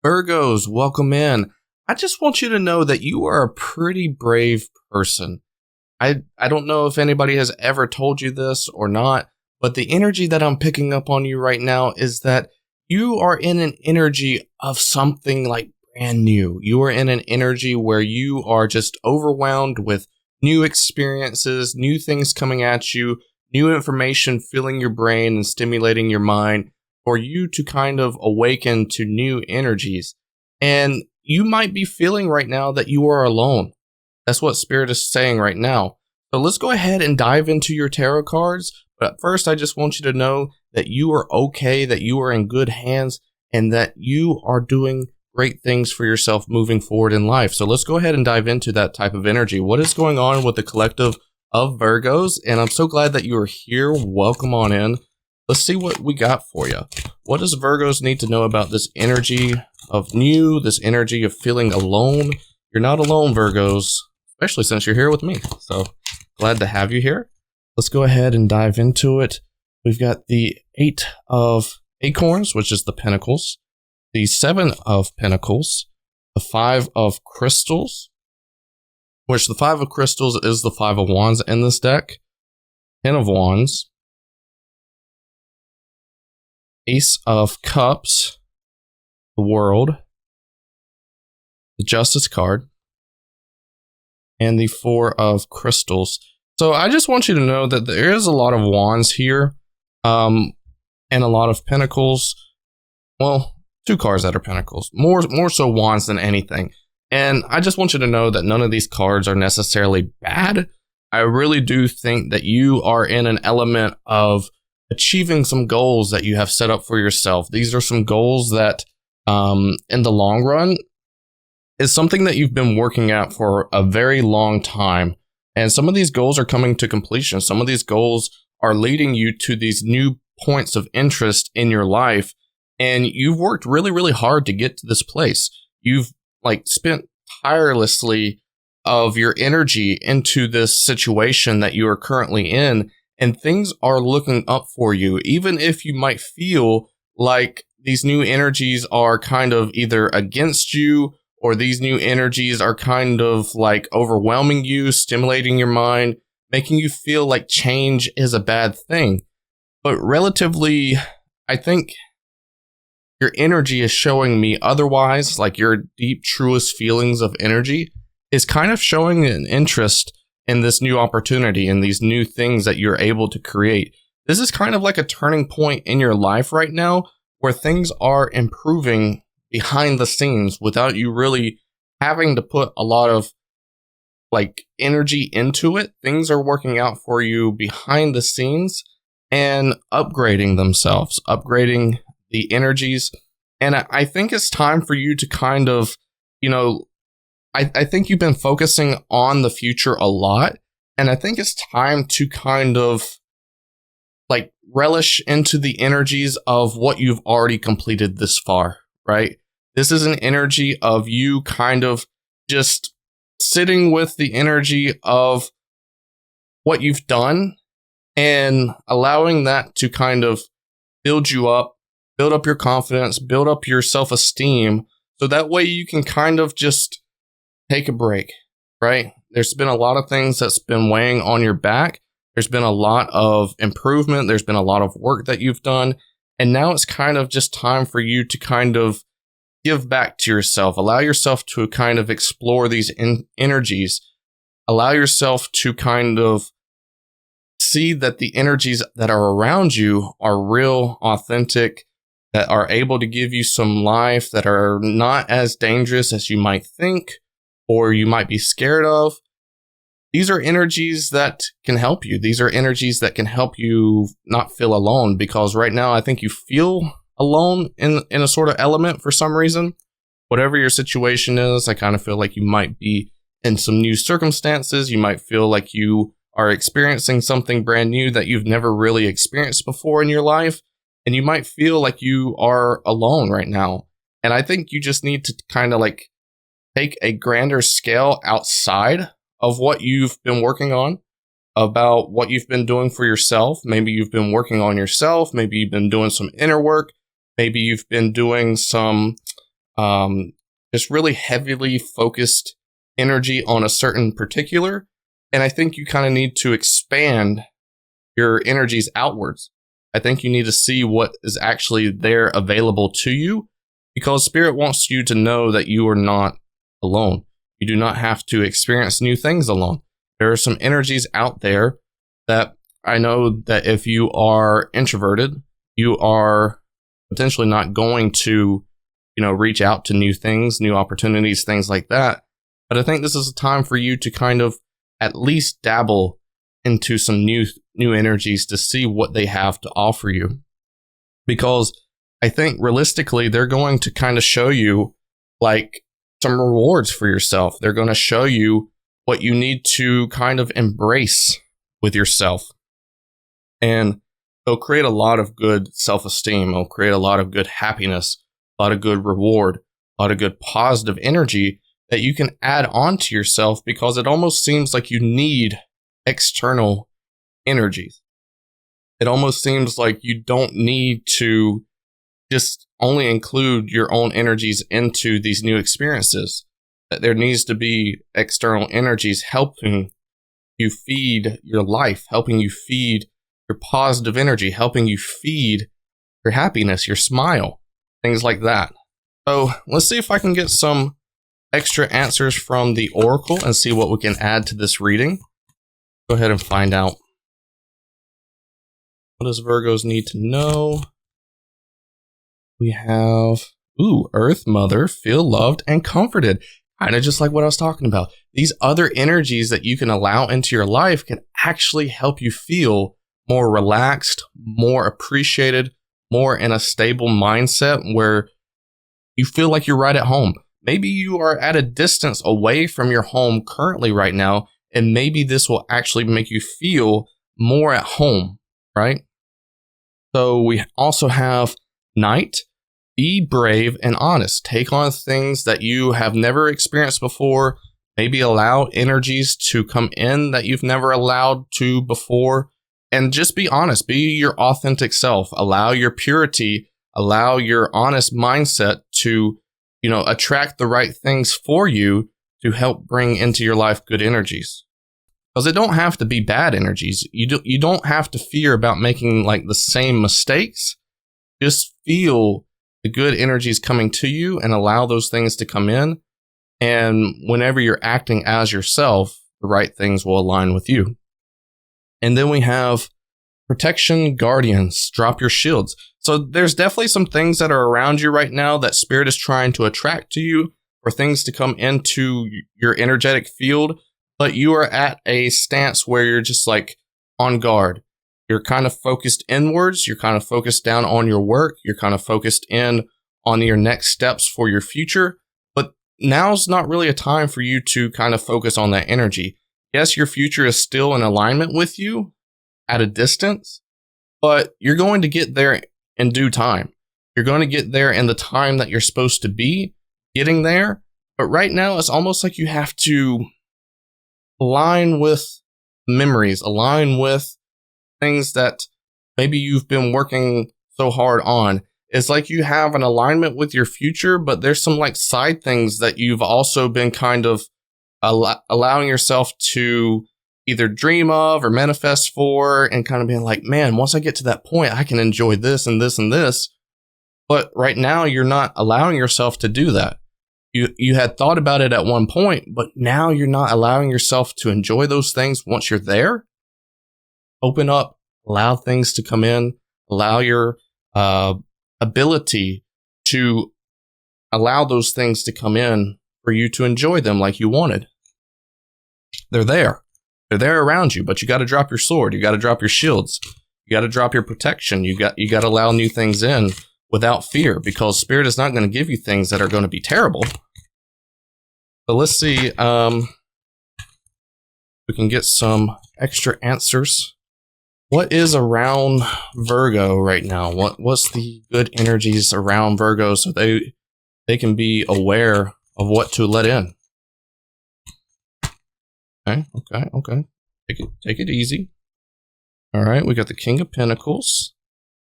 Virgos, welcome in. I just want you to know that you are a pretty brave person. I don't know if anybody has ever told you this or not, but the energy that I'm picking up on you right now is that you are in an energy of something like brand new. You are in an energy where you are just overwhelmed with new experiences, new things coming at you, new information filling your brain and stimulating your mind for you to kind of awaken to new energies. And you might be feeling right now that you are alone. That's what Spirit is saying right now. So let's go ahead and dive into your tarot cards. But first, I just want you to know that you are okay, that you are in good hands, and that you are doing great things for yourself moving forward in life. So let's go ahead and dive into that type of energy. What is going on with the collective of Virgos? And I'm so glad that you are here. Welcome on in. Let's see what we got for you. What does Virgos need to know about this energy of new, this energy of feeling alone? You're not alone, Virgos, especially since you're here with me. So glad to have you here. Let's go ahead and dive into it. We've got the 8 of Acorns, which is the Pentacles, the 7 of Pentacles, the 5 of Crystals, which the 5 of Crystals is the 5 of Wands in this deck, 10 of Wands, Ace of Cups, the World, the Justice card, and the 4 of Crystals. So I just want you to know that there is a lot of Wands here, and a lot of Pentacles. Well, 2 cards that are Pentacles. More so Wands than anything. And I just want you to know that none of these cards are necessarily bad. I really do think that you are in an element of achieving some goals that you have set up for yourself. These are some goals that, in the long run, is something that you've been working at for a very long time. And some of these goals are coming to completion. Some of these goals are leading you to these new points of interest in your life. And you've worked really, really hard to get to this place. You've spent tirelessly of your energy into this situation that you are currently in. And things are looking up for you, even if you might feel like these new energies are kind of either against you, or these new energies are kind of like overwhelming you, stimulating your mind, making you feel like change is a bad thing. But relatively, I think your energy is showing me otherwise, like your deep, truest feelings of energy is kind of showing an interest in this new opportunity and these new things that you're able to create. This is kind of like a turning point in your life right now where things are improving behind the scenes without you really having to put a lot of energy into it. Things are working out for you behind the scenes and upgrading themselves, upgrading the energies. And I think it's time for you to kind of, I think you've been focusing on the future a lot, and I think it's time to kind of relish into the energies of what you've already completed this far, right? This is an energy of you kind of just sitting with the energy of what you've done and allowing that to kind of build you up, build up your confidence, build up your self-esteem, so that way you can kind of just take a break, right? There's been a lot of things that's been weighing on your back. There's been a lot of improvement. There's been a lot of work that you've done. And now it's kind of just time for you to kind of give back to yourself. Allow yourself to kind of explore these energies. Allow yourself to kind of see that the energies that are around you are real, authentic, that are able to give you some life, that are not as dangerous as you might think or you might be scared of. These are energies that can help you. These are energies that can help you not feel alone, because right now I think you feel alone in a sort of element for some reason. Whatever your situation is, I kind of feel like you might be in some new circumstances. You might feel like you are experiencing something brand new that you've never really experienced before in your life. And you might feel like you are alone right now. And I think you just need to kind of take a grander scale outside of what you've been working on, about what you've been doing for yourself. Maybe you've been working on yourself. Maybe you've been doing some inner work. Maybe you've been doing some just really heavily focused energy on a certain particular. And I think you kind of need to expand your energies outwards. I think you need to see what is actually there available to you, because Spirit wants you to know that you are not alone. You do not have to experience new things alone. There are some energies out there that I know that if you are introverted, you are potentially not going to, reach out to new things, new opportunities, things like that. But I think this is a time for you to kind of at least dabble into some new energies to see what they have to offer you. Because I think realistically, they're going to kind of show you like some rewards for yourself. They're going to show you what you need to kind of embrace with yourself. And it'll create a lot of good self-esteem. It'll create a lot of good happiness, a lot of good reward, a lot of good positive energy that you can add on to yourself, because it almost seems like you need external energies. It almost seems like you don't need to just only include your own energies into these new experiences. That there needs to be external energies helping you feed your life, helping you feed your positive energy, helping you feed your happiness, your smile, things like that. So let's see if I can get some extra answers from the Oracle and see what we can add to this reading. Go ahead and find out. What does Virgos need to know? We have, Earth Mother, feel loved and comforted. Kind of just like what I was talking about. These other energies that you can allow into your life can actually help you feel more relaxed, more appreciated, more in a stable mindset where you feel like you're right at home. Maybe you are at a distance away from your home currently right now, and maybe this will actually make you feel more at home, right? So we also have Knight. Be brave and honest. Take on things that you have never experienced before. Maybe allow energies to come in that you've never allowed to before. And just be honest. Be your authentic self. Allow your purity. Allow your honest mindset to attract the right things for you to help bring into your life good energies. Because it don't have to be bad energies. You don't have to fear about making like the same mistakes. Just feel the good energies coming to you and allow those things to come in. And whenever you're acting as yourself, the right things will align with you. And then we have protection, guardians, drop your shields. So there's definitely some things that are around you right now that Spirit is trying to attract to you, or things to come into your energetic field, but you are at a stance where you're just like on guard. You're kind of focused inwards. You're kind of focused down on your work. You're kind of focused in on your next steps for your future. But now's not really a time for you to kind of focus on that energy. Yes, your future is still in alignment with you at a distance, but you're going to get there in due time. You're going to get there in the time that you're supposed to be getting there. But right now, it's almost like you have to align with memories, align with things that maybe you've been working so hard on. It's like you have an alignment with your future, but there's some like side things that you've also been kind of allowing yourself to either dream of or manifest for, and kind of being like, man, once I get to that point, I can enjoy this and this and this. But right now, you're not allowing yourself to do that. You had thought about it at one point, but now you're not allowing yourself to enjoy those things once you're there. Open up, allow things to come in, allow your ability to allow those things to come in for you to enjoy them like you wanted. They're there. They're there around you, but you got to drop your sword. You got to drop your shields. You got to drop your protection. You got to allow new things in without fear, because Spirit is not going to give you things that are going to be terrible. So let's see. We can get some extra answers. What is around Virgo right now? What's the good energies around Virgo so they can be aware of what to let in? Okay. Take it easy. All right, we got the King of Pentacles.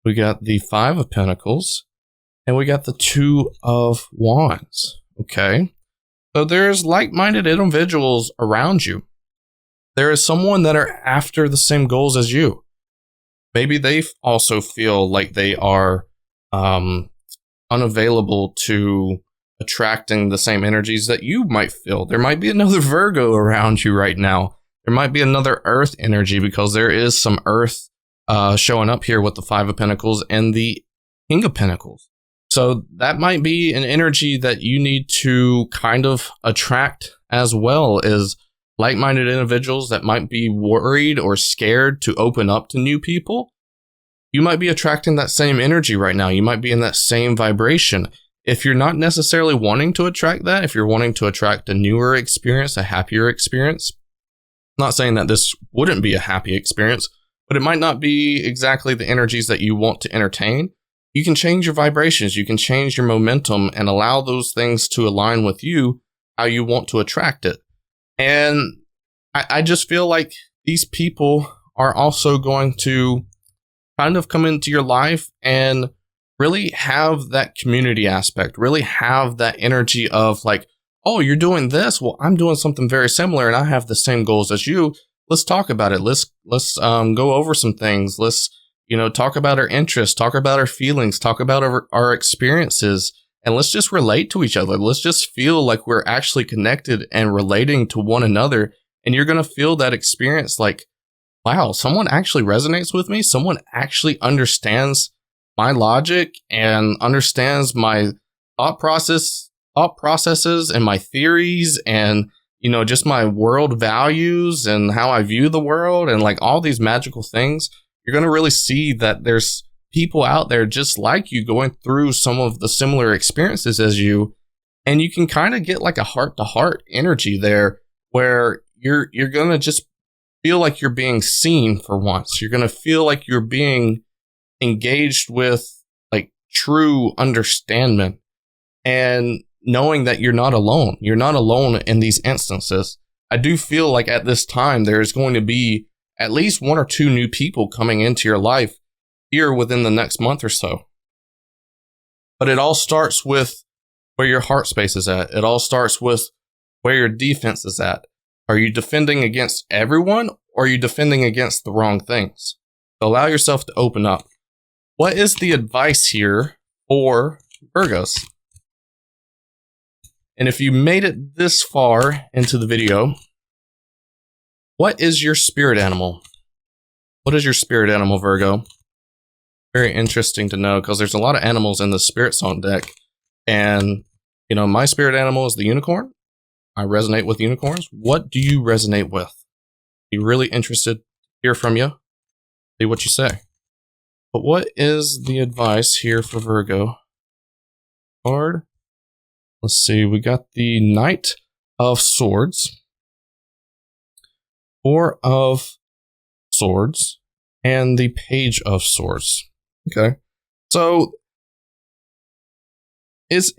We got the Five of Pentacles. And we got the Two of Wands. Okay. So there's like-minded individuals around you. There is someone that are after the same goals as you. Maybe they also feel like they are unavailable to attracting the same energies that you might feel. There might be another Virgo around you right now. There might be another Earth energy because there is some Earth showing up here with the Five of Pentacles and the King of Pentacles. So that might be an energy that you need to kind of attract as well, as like-minded individuals that might be worried or scared to open up to new people. You might be attracting that same energy right now. You might be in that same vibration. If you're not necessarily wanting to attract that, if you're wanting to attract a newer experience, a happier experience, I'm not saying that this wouldn't be a happy experience, but it might not be exactly the energies that you want to entertain. You can change your vibrations, you can change your momentum and allow those things to align with you, how you want to attract it. And I just feel like these people are also going to kind of come into your life and really have that community aspect, really have that energy of like, oh, you're doing this. Well, I'm doing something very similar and I have the same goals as you. Let's talk about it. Let's go over some things. Let's, talk about our interests, talk about our feelings, talk about our experiences, and let's just relate to each other. Let's just feel like we're actually connected and relating to one another. And you're going to feel that experience like, wow, someone actually resonates with me. Someone actually understands my logic and understands my thought processes and my theories and, just my world values and how I view the world and like all these magical things. You're going to really see that there's people out there just like you going through some of the similar experiences as you. And you can kind of get like a heart to heart energy there where you're going to just feel like you're being seen for once. You're going to feel like you're being engaged with like true understanding and knowing that you're not alone. You're not alone in these instances. I do feel like at this time, there is going to be at least one or two new people coming into your life here within the next month or so. But it all starts with where your heart space is at. It all starts with where your defense is at. Are you defending against everyone or are you defending against the wrong things? So allow yourself to open up. What is the advice here for Virgos? And if you made it this far into the video, what is your spirit animal? What is your spirit animal, Virgo? Very interesting to know because there's a lot of animals in the Spirit Song deck. And, my spirit animal is the unicorn. I resonate with unicorns. What do you resonate with? Be really interested to hear from you. See what you say. But what is the advice here for Virgo? Card. Let's see. We got the Knight of Swords, Four of Swords, and the Page of Swords. Okay. So it's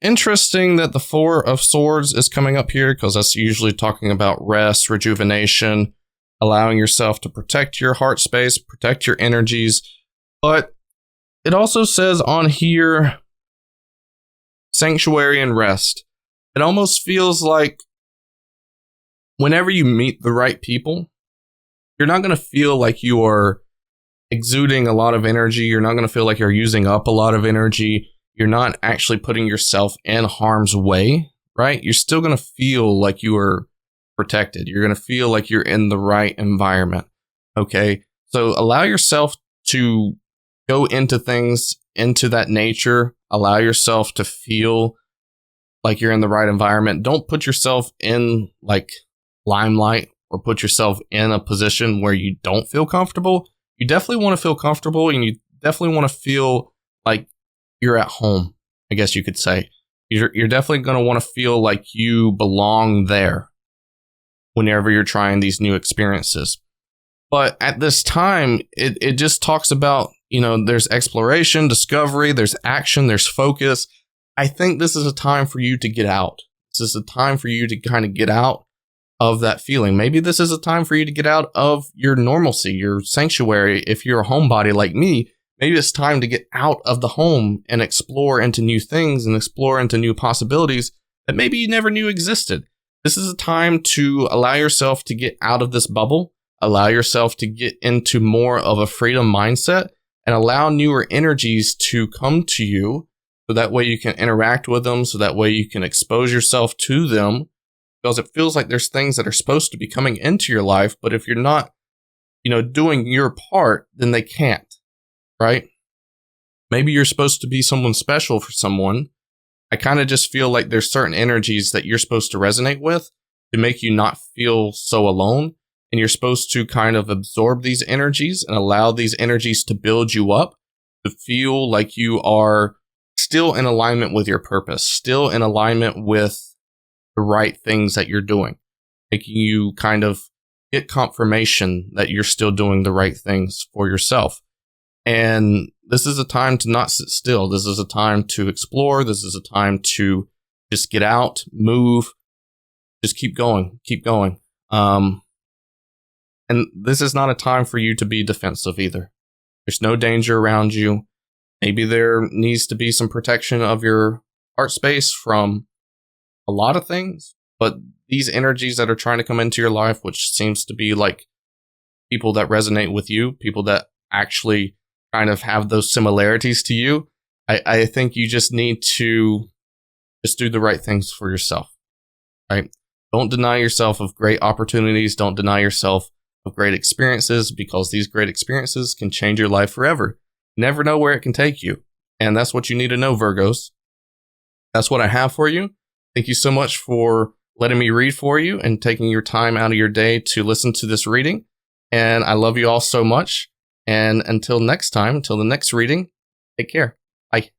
interesting that the Four of Swords is coming up here because that's usually talking about rest, rejuvenation, allowing yourself to protect your heart space, protect your energies. But it also says on here, sanctuary and rest. It almost feels like whenever you meet the right people, you're not going to feel like you are exuding a lot of energy. You're not going to feel like you're using up a lot of energy. You're not actually putting yourself in harm's way, right? You're still going to feel like you are protected. You're going to feel like you're in the right environment. Okay. So allow yourself to go into things, into that nature. Allow yourself to feel like you're in the right environment. Don't put yourself in like limelight or put yourself in a position where you don't feel comfortable. You definitely want to feel comfortable and you definitely want to feel like you're at home, I guess you could say. You're definitely going to want to feel like you belong there whenever you're trying these new experiences. But at this time, it just talks about, there's exploration, discovery, there's action, there's focus. I think this is a time for you to get out. This is a time for you to kind of get out of that feeling. Maybe this is a time for you to get out of your normalcy, your sanctuary. If you're a homebody like me, maybe it's time to get out of the home and explore into new things and explore into new possibilities that maybe you never knew existed. This is a time to allow yourself to get out of this bubble, allow yourself to get into more of a freedom mindset, and allow newer energies to come to you so that way you can interact with them, so that way you can expose yourself to them, because it feels like there's things that are supposed to be coming into your life, but if you're not, doing your part, then they can't, right? Maybe you're supposed to be someone special for someone. I kind of just feel like there's certain energies that you're supposed to resonate with to make you not feel so alone. And you're supposed to kind of absorb these energies and allow these energies to build you up, to feel like you are still in alignment with your purpose, still in alignment with the right things that you're doing, making you kind of get confirmation that you're still doing the right things for yourself. And this is a time to not sit still. This is a time to explore. This is a time to just get out, move, just keep going, keep going. And this is not a time for you to be defensive either. There's no danger around you. Maybe there needs to be some protection of your heart space from a lot of things, but these energies that are trying to come into your life, which seems to be like people that resonate with you, people that actually kind of have those similarities to you, I think you just need to just do the right things for yourself, right? Don't deny yourself of great opportunities. Don't deny yourself of great experiences, because these great experiences can change your life forever. You never know where it can take you. And that's what you need to know, Virgos. That's what I have for you. Thank you so much for letting me read for you and taking your time out of your day to listen to this reading. And I love you all so much. And until next time, until the next reading, take care. Bye.